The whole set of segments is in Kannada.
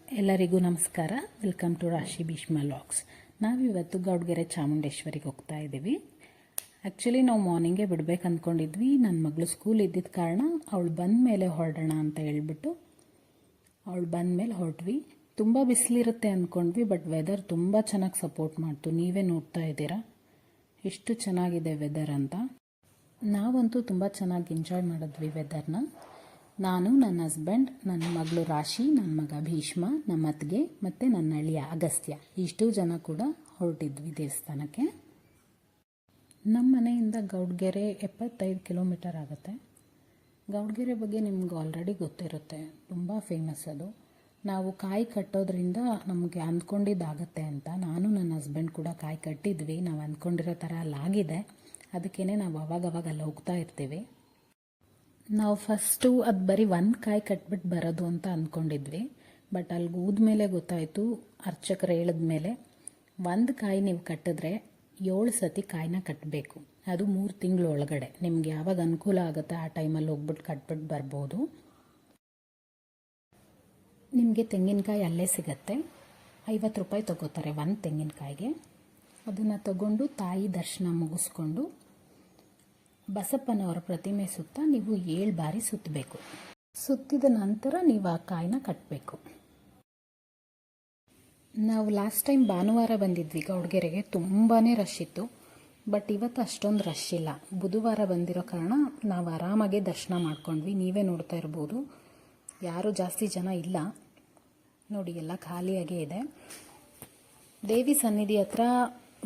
ಎಲ್ಲರಿಗೂ ನಮಸ್ಕಾರ. ವೆಲ್ಕಮ್ ಟು ರಾಶಿ ಭೀಷ್ಮ ಲಾಗ್ಸ್. ನಾವಿವತ್ತು ಗೌಡ್ಗೆರೆ ಚಾಮುಂಡೇಶ್ವರಿಗೆ ಹೋಗ್ತಾ ಇದ್ದೀವಿ. ಆ್ಯಕ್ಚುಲಿ ನಾವು ಮಾರ್ನಿಂಗೇ ಬಿಡಬೇಕು ಅಂದ್ಕೊಂಡಿದ್ವಿ. ನನ್ನ ಮಗಳು ಸ್ಕೂಲ್ ಇದ್ದಿದ್ದ ಕಾರಣ ಅವಳು ಬಂದ ಮೇಲೆ ಹೊರಡೋಣ ಅಂತ ಹೇಳ್ಬಿಟ್ಟು ಅವಳು ಬಂದ ಮೇಲೆ ಹೊರಟ್ವಿ. ತುಂಬ ಬಿಸಿಲಿರುತ್ತೆ ಅಂದ್ಕೊಂಡ್ವಿ, ಬಟ್ ವೆದರ್ ತುಂಬ ಚೆನ್ನಾಗಿ ಸಪೋರ್ಟ್ ಮಾಡ್ತು. ನೀವೇ ನೋಡ್ತಾ ಇದ್ದೀರಾ ಎಷ್ಟು ಚೆನ್ನಾಗಿದೆ ವೆದರ್ ಅಂತ. ನಾವಂತೂ ತುಂಬ ಚೆನ್ನಾಗಿ ಎಂಜಾಯ್ ಮಾಡಿದ್ವಿ ವೆದರ್ನ. ನಾನು, ನನ್ನ ಹಸ್ಬೆಂಡ್, ನನ್ನ ಮಗಳು ರಾಶಿ, ನನ್ನ ಮಗ ಭೀಷ್ಮ, ನಮ್ಮ ಅತ್ತಿಗೆ ಮತ್ತು ನನ್ನ ಅಳಿಯ ಅಗಸ್ತ್ಯ, ಇಷ್ಟು ಜನ ಕೂಡ ಹೊರಟಿದ್ವಿ ದೇವಸ್ಥಾನಕ್ಕೆ. ನಮ್ಮ ಮನೆಯಿಂದ ಗೌಡ್ಗೆರೆ 75 ಕಿಲೋಮೀಟರ್ ಆಗುತ್ತೆ. ಗೌಡ್ಗೆರೆ ಬಗ್ಗೆ ನಿಮ್ಗೆ ಆಲ್ರೆಡಿ ಗೊತ್ತಿರುತ್ತೆ, ತುಂಬ ಫೇಮಸ್ ಅದು. ನಾವು ಕಾಯಿ ಕಟ್ಟೋದ್ರಿಂದ ನಮಗೆ ಅಂದ್ಕೊಂಡಿದ್ದಾಗತ್ತೆ ಅಂತ ನಾನು ನನ್ನ ಹಸ್ಬೆಂಡ್ ಕೂಡ ಕಾಯಿ ಕಟ್ಟಿದ್ವಿ. ನಾವು ಅಂದ್ಕೊಂಡಿರೋ ಥರ ಅಲ್ಲಾಗಿದೆ. ಅದಕ್ಕೇ ನಾವು ಅವಾಗವಾಗ ಅಲ್ಲಿ ಹೋಗ್ತಾ ಇರ್ತೀವಿ. ನಾವು ಫಸ್ಟು ಅದು ಬರೀ ಒಂದು ಕಾಯಿ ಕಟ್ಬಿಟ್ಟು ಬರೋದು ಅಂತ ಅಂದ್ಕೊಂಡಿದ್ವಿ, ಬಟ್ ಅಲ್ಲಿ ಹೋದ್ಮೇಲೆ ಗೊತ್ತಾಯಿತು, ಅರ್ಚಕರು ಹೇಳಿದ್ಮೇಲೆ ಒಂದು ಕಾಯಿ ನೀವು ಕಟ್ಟಿದ್ರೆ 7 ಸತಿ ಕಾಯಿನ ಕಟ್ಟಬೇಕು. ಅದು 3 ತಿಂಗಳು ಒಳಗಡೆ. ನಿಮ್ಗೆ ಯಾವಾಗ ಅನುಕೂಲ ಆಗುತ್ತೆ ಆ ಟೈಮಲ್ಲಿ ಹೋಗ್ಬಿಟ್ಟು ಕಟ್ಬಿಟ್ಟು ಬರ್ಬೋದು. ನಿಮಗೆ ತೆಂಗಿನಕಾಯಿ ಅಲ್ಲೇ ಸಿಗತ್ತೆ. 50 ರೂಪಾಯಿ ತೊಗೋತಾರೆ ಒಂದು ತೆಂಗಿನಕಾಯಿಗೆ. ಅದನ್ನು ತಗೊಂಡು ತಾಯಿ ದರ್ಶನ ಮುಗಿಸ್ಕೊಂಡು ಬಸಪ್ಪನವರ ಪ್ರತಿಮೆ ಸುತ್ತ ನೀವು 7 ಬಾರಿ ಸುತ್ತಬೇಕು. ಸುತ್ತಿದ ನಂತರ ನೀವು ಆ ಕಾಯಿನ ಕಟ್ಟಬೇಕು. ನಾವು ಲಾಸ್ಟ್ ಟೈಮ್ ಭಾನುವಾರ ಬಂದಿದ್ವಿ ಗೌಡ್ಗೆರೆಗೆ. ತುಂಬಾ ರಶ್ ಇತ್ತು, ಬಟ್ ಇವತ್ತು ಅಷ್ಟೊಂದು ರಶ್ ಇಲ್ಲ. ಬುಧವಾರ ಬಂದಿರೋ ಕಾರಣ ನಾವು ಆರಾಮಾಗಿ ದರ್ಶನ ಮಾಡ್ಕೊಂಡ್ವಿ. ನೀವೇ ನೋಡ್ತಾ ಇರ್ಬೋದು, ಯಾರೂ ಜಾಸ್ತಿ ಜನ ಇಲ್ಲ. ನೋಡಿ, ಎಲ್ಲ ಖಾಲಿಯಾಗೇ ಇದೆ. ದೇವಿ ಸನ್ನಿಧಿ ಹತ್ರ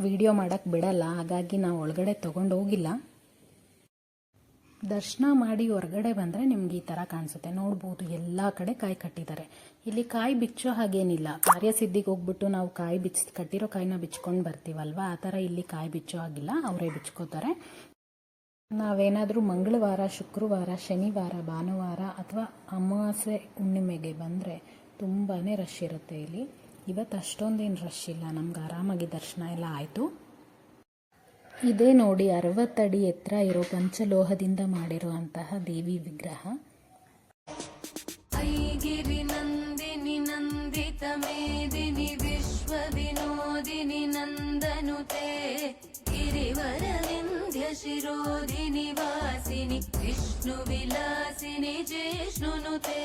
ವಿಡಿಯೋ ಮಾಡೋಕ್ಕೆ ಬಿಡಲ್ಲ, ಹಾಗಾಗಿ ನಾವು ಒಳಗಡೆ ತೊಗೊಂಡು ಹೋಗಿಲ್ಲ. ದರ್ಶನ ಮಾಡಿ ಹೊರಗಡೆ ಬಂದರೆ ನಿಮ್ಗೆ ಈ ಥರ ಕಾಣಿಸುತ್ತೆ. ನೋಡ್ಬೋದು, ಎಲ್ಲ ಕಡೆ ಕಾಯಿ ಕಟ್ಟಿದ್ದಾರೆ. ಇಲ್ಲಿ ಕಾಯಿ ಬಿಚ್ಚೋ ಹಾಗೇನಿಲ್ಲ. ಕಾರ್ಯಸಿದ್ಧಿಗೆ ಹೋಗ್ಬಿಟ್ಟು ನಾವು ಕಾಯಿ ಕಟ್ಟಿರೋ ಕಾಯಿನ ಬಿಚ್ಕೊಂಡು ಬರ್ತೀವಲ್ವ, ಆ ಥರ ಇಲ್ಲಿ ಕಾಯಿ ಬಿಚ್ಚೋ ಹಾಗಿಲ್ಲ, ಅವರೇ ಬಿಚ್ಕೋತಾರೆ. ನಾವೇನಾದರೂ ಮಂಗಳವಾರ, ಶುಕ್ರವಾರ, ಶನಿವಾರ, ಭಾನುವಾರ ಅಥವಾ ಅಮಾವಾಸ್ಯೆ ಹುಣ್ಣಿಮೆಗೆ ಬಂದರೆ ತುಂಬಾ ರಶ್ ಇರುತ್ತೆ ಇಲ್ಲಿ. ಇವತ್ತು ಅಷ್ಟೊಂದೇನು ರಶ್ ಇಲ್ಲ, ನಮ್ಗೆ ಆರಾಮಾಗಿ ದರ್ಶನ ಎಲ್ಲ ಆಯಿತು. ಇದೇ ನೋಡಿ 60 ಅಡಿ ಎತ್ತರ ಇರೋ ಪಂಚಲೋಹದಿಂದ ಮಾಡಿರುವಂತಹ ದೇವಿ ವಿಗ್ರಹ. ಐಗಿರಿ ನಂದಿನಿ ನಂದಿತ ಮೇದಿನಿ ವಿಶ್ವ ವಿನೋದಿನಿ ನಂದನುತೆ ಗಿರಿವರ ವಿಂಧ್ಯ ಶಿರೋಧಿನಿ ವಾಸಿನಿ ವಿಷ್ಣು ವಿಲಾಸಿನಿ ಜಿಷ್ಣುನುತೆ.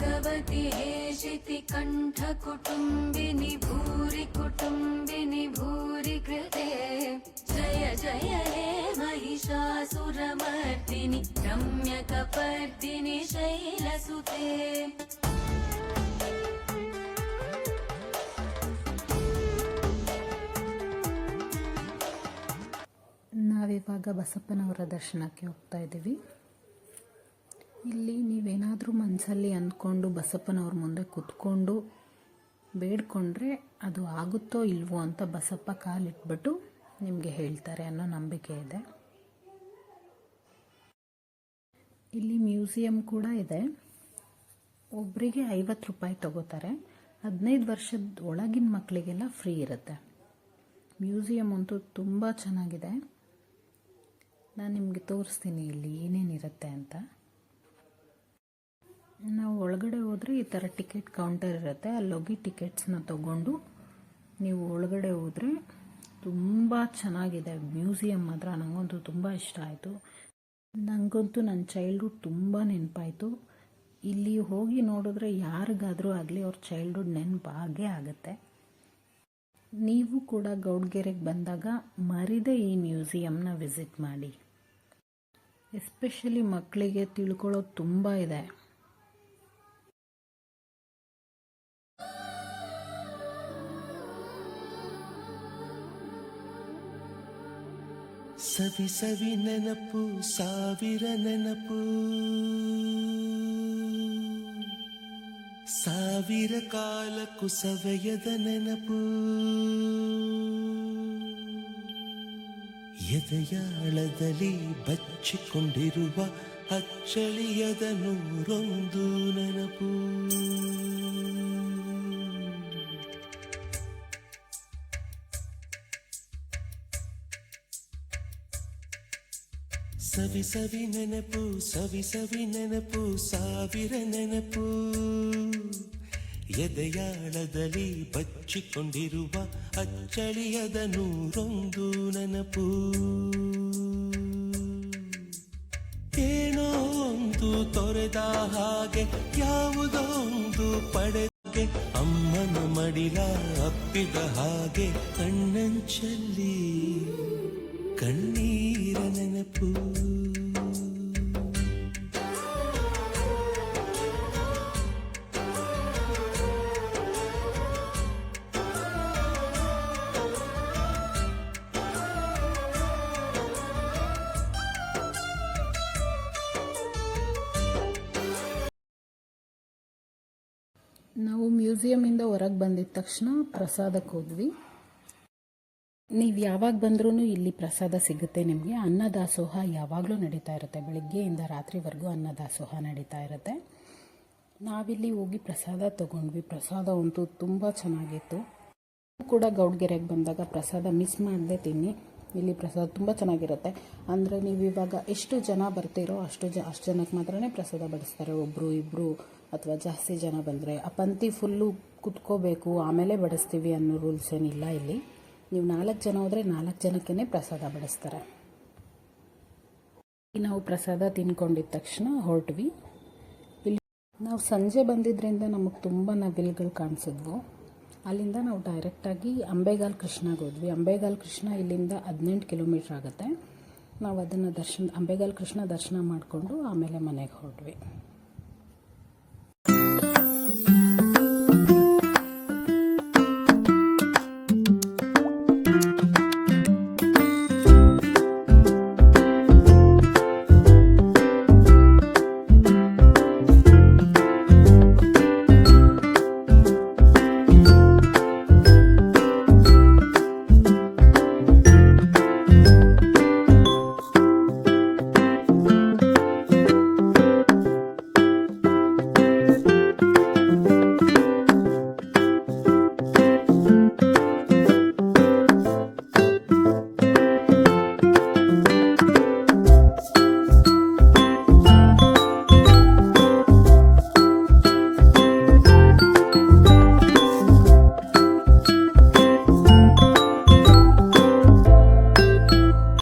भगवती हेशिति कंठ कुटुंबिनी भूरि कुटुंबिनी भूरि कृते जय जय हे महिषासुरमर्दिनि रम्यकपर्दिनि शैलसुते. ನಾವಿವಾಗ ಬಸಪ್ಪನವರ ದರ್ಶನಕ್ಕೆ ಹೋಗ್ತಾ ಇದ್ದೀವಿ. ಇಲ್ಲಿ ನೀವೇನಾದರೂ ಮನಸ್ಸಲ್ಲಿ ಅಂದ್ಕೊಂಡು ಬಸಪ್ಪನವ್ರ ಮುಂದೆ ಕೂತ್ಕೊಂಡು ಬೇಡ್ಕೊಂಡ್ರೆ ಅದು ಆಗುತ್ತೋ ಇಲ್ವೋ ಅಂತ ಬಸಪ್ಪ ಕಾಲಿಟ್ಬಿಟ್ಟು ನಿಮಗೆ ಹೇಳ್ತಾರೆ ಅನ್ನೋ ನಂಬಿಕೆ ಇದೆ. ಇಲ್ಲಿ ಮ್ಯೂಸಿಯಂ ಕೂಡ ಇದೆ. ಒಬ್ಬರಿಗೆ 50 ರೂಪಾಯಿ ತಗೋತಾರೆ. 15 ವರ್ಷದ ಒಳಗಿನ ಮಕ್ಕಳಿಗೆಲ್ಲ ಫ್ರೀ ಇರುತ್ತೆ. ಮ್ಯೂಸಿಯಂ ಅಂತೂ ತುಂಬ ಚೆನ್ನಾಗಿದೆ. ನಾನು ನಿಮಗೆ ತೋರಿಸ್ತೀನಿ ಇಲ್ಲಿ ಏನೇನಿರುತ್ತೆ ಅಂತ. ನಾವು ಒಳಗಡೆ ಹೋದರೆ ಈ ಥರ ಟಿಕೆಟ್ ಕೌಂಟರ್ ಇರುತ್ತೆ. ಅಲ್ಲೋಗಿ ಟಿಕೆಟ್ಸ್ನ ತೊಗೊಂಡು ನೀವು ಒಳಗಡೆ ಹೋದರೆ ತುಂಬ ಚೆನ್ನಾಗಿದೆ ಮ್ಯೂಸಿಯಂ. ಮಾತ್ರ ನನಗಂತೂ ತುಂಬ ಇಷ್ಟ ಆಯಿತು. ನನಗಂತೂ ನನ್ನ ಚೈಲ್ಡ್ಹುಡ್ ತುಂಬ ನೆನಪಾಯಿತು. ಇಲ್ಲಿ ಹೋಗಿ ನೋಡಿದ್ರೆ ಯಾರಿಗಾದರೂ ಆಗಲಿ ಅವ್ರ ಚೈಲ್ಡ್ಹುಡ್ ನೆನಪಾಗೇ ಆಗುತ್ತೆ. ನೀವು ಕೂಡ ಗೌಡ್ಗೆರೆಗೆ ಬಂದಾಗ ಮರಿದೇ ಈ ಮ್ಯೂಸಿಯಂನ ವಿಸಿಟ್ ಮಾಡಿ. ಎಸ್ಪೆಷಲಿ ಮಕ್ಕಳಿಗೆ ತಿಳ್ಕೊಳ್ಳೋದು ತುಂಬ ಇದೆ. ಸವಿ ಸವಿ ನೆನಪು, ಸಾವಿರ ನೆನಪು, ಸಾವಿರ ಕಾಲಕ್ಕೂ ಸವೆಯದ ನೆನಪು, ಎದೆಯಾಳದಲ್ಲಿ ಬಚ್ಚಿಕೊಂಡಿರುವ ಅಚ್ಚಳಿಯದ 101 ನೆನಪು. ಸವಿ ಸವಿ ನೆನಪು ಸವಿ ಸವಿ ನೆನಪು ಸಾವಿರ ನೆನಪು ಎದೆಯಾಳದಲ್ಲಿ ಬಚ್ಚಿಕೊಂಡಿರುವ ಅಚ್ಚಳಿಯದ ನೂರೊಂದು ನೆನಪು ಏನೋ ಒಂದು ತೊರೆದ ಹಾಗೆ ಯಾವುದೋ ಒಂದು ಪಡೆದ ಅಮ್ಮನ ಮಡಿಲ ಅಪ್ಪಿದ ಹಾಗೆ ಕಣ್ಣಂಚಲ್ಲಿ ಕಣ್ಣೀರ ನೆನಪು ನಾವು ಮ್ಯೂಸಿಯಮಿಂದ ಹೊರಗೆ ಬಂದಿದ ತಕ್ಷಣ ಪ್ರಸಾದಕ್ಕೆ ಹೋದ್ವಿ. ನೀವು ಯಾವಾಗ ಬಂದ್ರೂ ಇಲ್ಲಿ ಪ್ರಸಾದ ಸಿಗುತ್ತೆ ನಿಮಗೆ. ಅನ್ನದಾಸೋಹ ಯಾವಾಗಲೂ ನಡೀತಾ ಇರುತ್ತೆ, ಬೆಳಗ್ಗೆಯಿಂದ ರಾತ್ರಿವರೆಗೂ ಅನ್ನದಾಸೋಹ ನಡೀತಾ ಇರುತ್ತೆ. ನಾವಿಲ್ಲಿ ಹೋಗಿ ಪ್ರಸಾದ ತೊಗೊಂಡ್ವಿ. ಪ್ರಸಾದ ಅಂತೂ ತುಂಬ ಚೆನ್ನಾಗಿತ್ತು. ಕೂಡ ಗೌಡ್ಗೆರೆಗೆ ಬಂದಾಗ ಪ್ರಸಾದ ಮಿಸ್ ಮಾಡದೆ ತಿನ್ನಿ. ಇಲ್ಲಿ ಪ್ರಸಾದ ತುಂಬ ಚೆನ್ನಾಗಿರುತ್ತೆ. ಅಂದರೆ ನೀವು ಇವಾಗ ಎಷ್ಟು ಜನ ಬರ್ತೀರೋ ಅಷ್ಟು ಜನಕ್ಕೆ ಮಾತ್ರನೇ ಪ್ರಸಾದ ಬಡಿಸ್ತಾರೆ. ಒಬ್ಬರು ಇಬ್ಬರು ಅಥವಾ ಜಾಸ್ತಿ ಜನ ಬಂದರೆ ಆ ಪಂಕ್ತಿ ಫುಲ್ಲು ಕುತ್ಕೋಬೇಕು ಆಮೇಲೆ ಬಡಿಸ್ತೀವಿ ಅನ್ನೋ ರೂಲ್ಸ್ ಏನಿಲ್ಲ ಇಲ್ಲಿ. ನೀವು 4 ಜನ ಹೋದರೆ 4 ಜನಕ್ಕೇ ಪ್ರಸಾದ ಬಡಿಸ್ತಾರೆ. ನಾವು ಪ್ರಸಾದ ತಿನ್ಕೊಂಡಿದ್ದ ತಕ್ಷಣ ಹೊರಟ್ವಿ. ಇಲ್ಲಿ ನಾವು ಸಂಜೆ ಬಂದಿದ್ದರಿಂದ ನಮಗೆ ತುಂಬ ನವಿಲುಗಳು ಕಾಣಿಸಿದ್ವು. ಅಲ್ಲಿಂದ ನಾವು ಡೈರೆಕ್ಟಾಗಿ ಅಂಬೇಗಾಲ್ ಕೃಷ್ಣಗೆ ಹೋದ್ವಿ. ಅಂಬೇಗಾಲ್ ಕೃಷ್ಣ ಇಲ್ಲಿಂದ 18 ಕಿಲೋಮೀಟ್ರ್ ಆಗುತ್ತೆ. ನಾವು ಅದನ್ನು ಅಂಬೇಗಾಲ್ ಕೃಷ್ಣ ದರ್ಶನ ಮಾಡಿಕೊಂಡು ಆಮೇಲೆ ಮನೆಗೆ ಹೊರಟ್ವಿ.